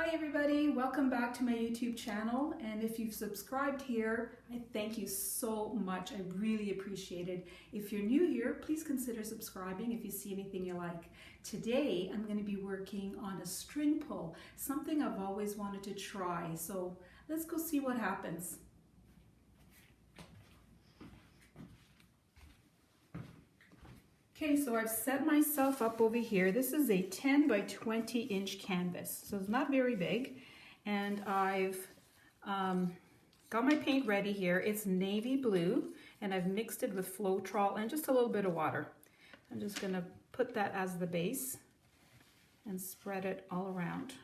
Hi everybody, welcome back to my YouTube channel, and if you've subscribed here, I thank you so much. I really appreciate it. If you're new here, please consider subscribing if you see anything you like. Today I'm going to be working on a string pull, something I've always wanted to try, so let's go see what happens. Okay, so I've set myself up over here. This is a 10 by 20 inch canvas, so it's not very big. And I've got my paint ready here. It's navy blue, and I've mixed it with Floetrol and just a little bit of water. I'm just gonna put that as the base and spread it all around.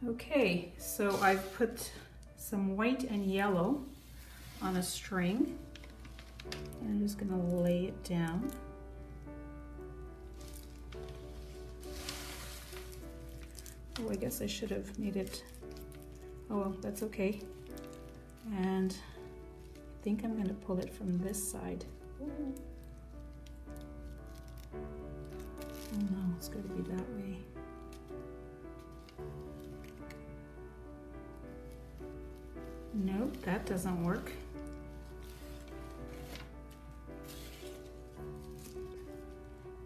Okay, so I've put some white and yellow on a string, and I'm just gonna lay it down. Oh, I guess I should have made it, oh well, that's okay. And I think I'm gonna pull it from this side. Oh no, it's gotta be that way. Nope, that doesn't work.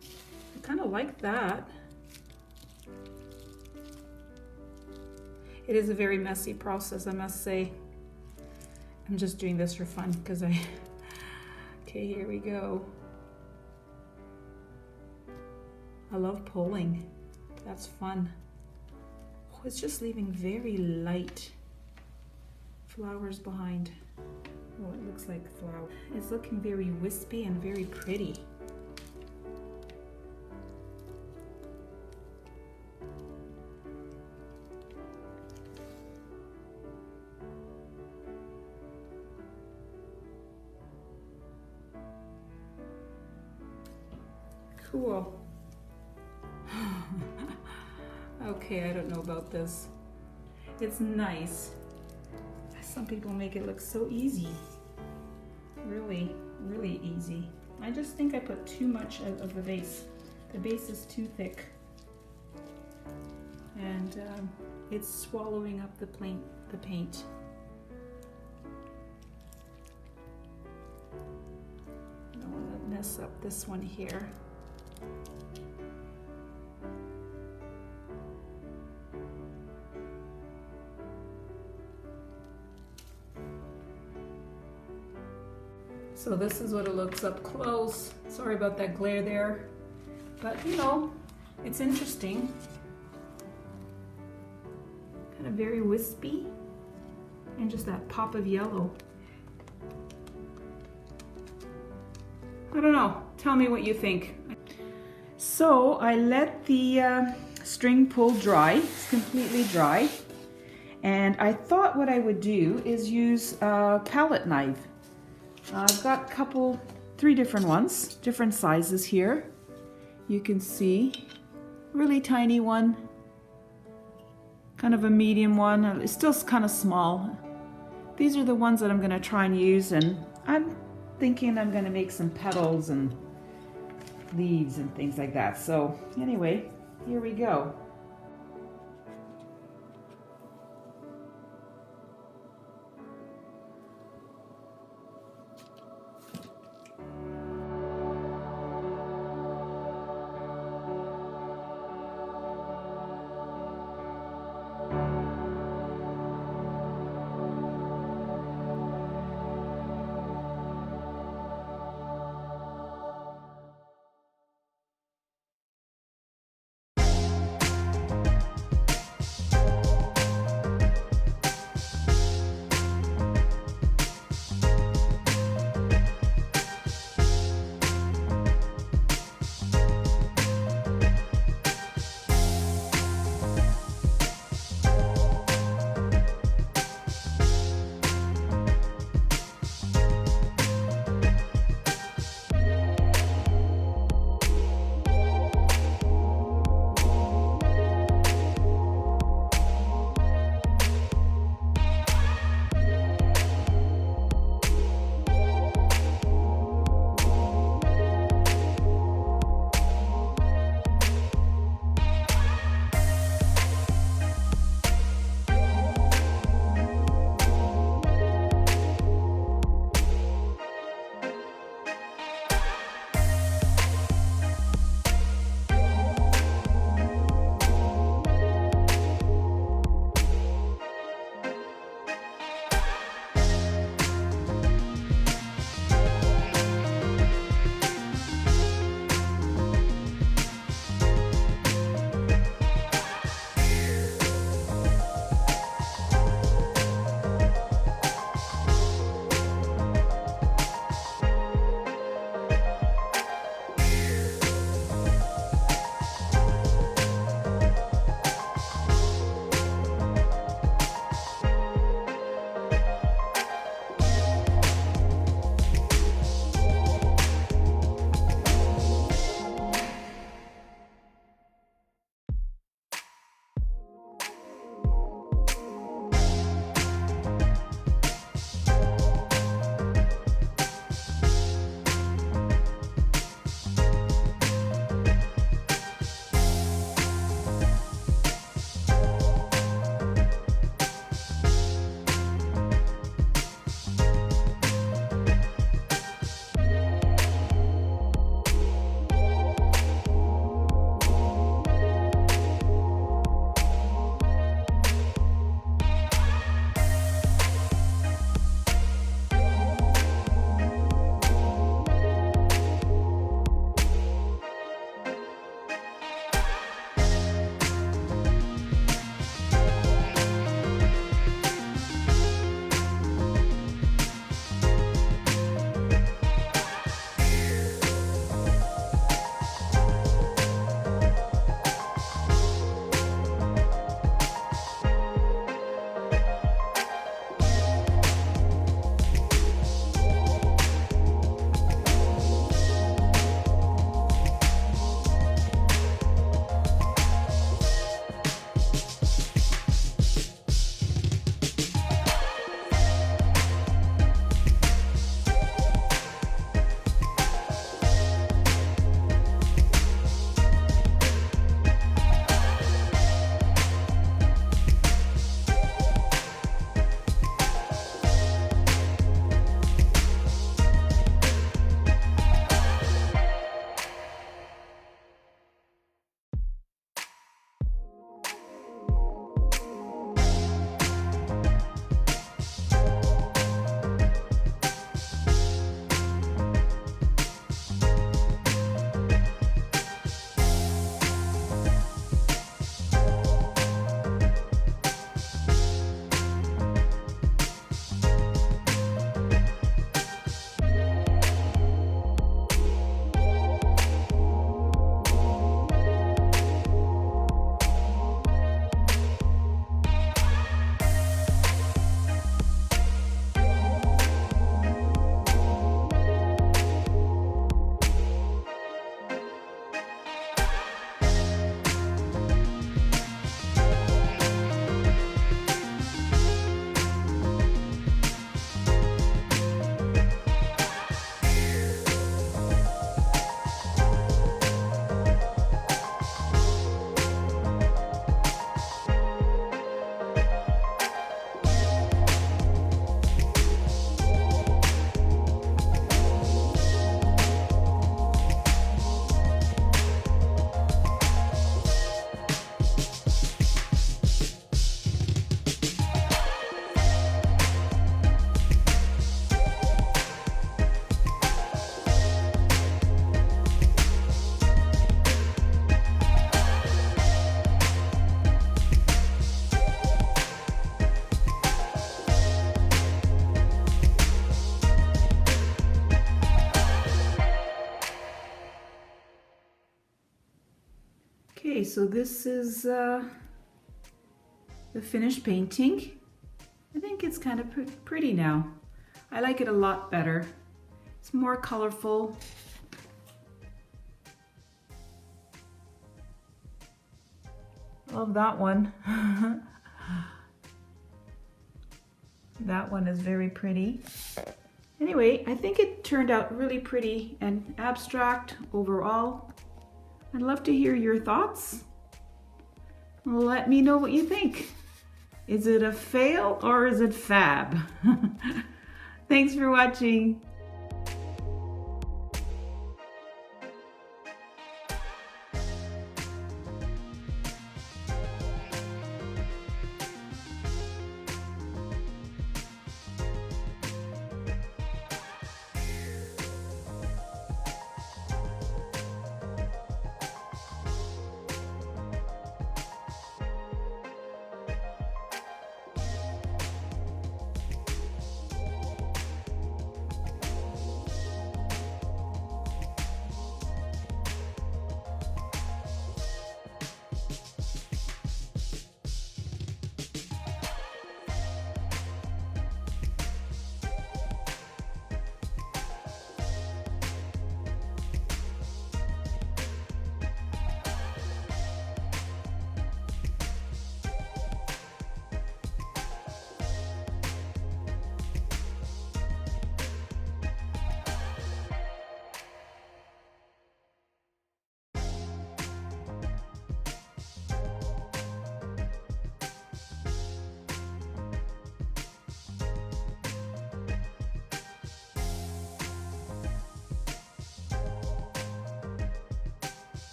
I kind of like that. It is a very messy process, I must say. I'm just doing this for fun because okay, here we go. I love pulling. That's fun. Oh, it's just leaving very light flowers behind. Oh, it looks like flower. It's looking very wispy and very pretty. Cool. Okay, I don't know about this. It's nice. Some people make it look so easy. Really, really easy. I just think I put too much of the base. The base is too thick. And it's swallowing up the paint. I don't want to mess up this one here. So this is what it looks up close. Sorry about that glare there, but you know, it's interesting. Kind of very wispy, and just that pop of yellow. I don't know, tell me what you think. So I let the string pull dry, it's completely dry. And I thought what I would do is use a palette knife. I've got three different ones, different sizes here. You can see, really tiny one, kind of a medium one, it's still kind of small. These are the ones that I'm going to try and use, and I'm thinking I'm going to make some petals and leaves and things like that. So anyway, here we go. so this is the finished painting. I think it's kind of pretty now. I like it a lot better. It's more colorful. Love that one. That one is very pretty. Anyway, I think it turned out really pretty and abstract overall. I'd love to hear your thoughts. Let me know what you think. Is it a fail or is it fab? Thanks for watching.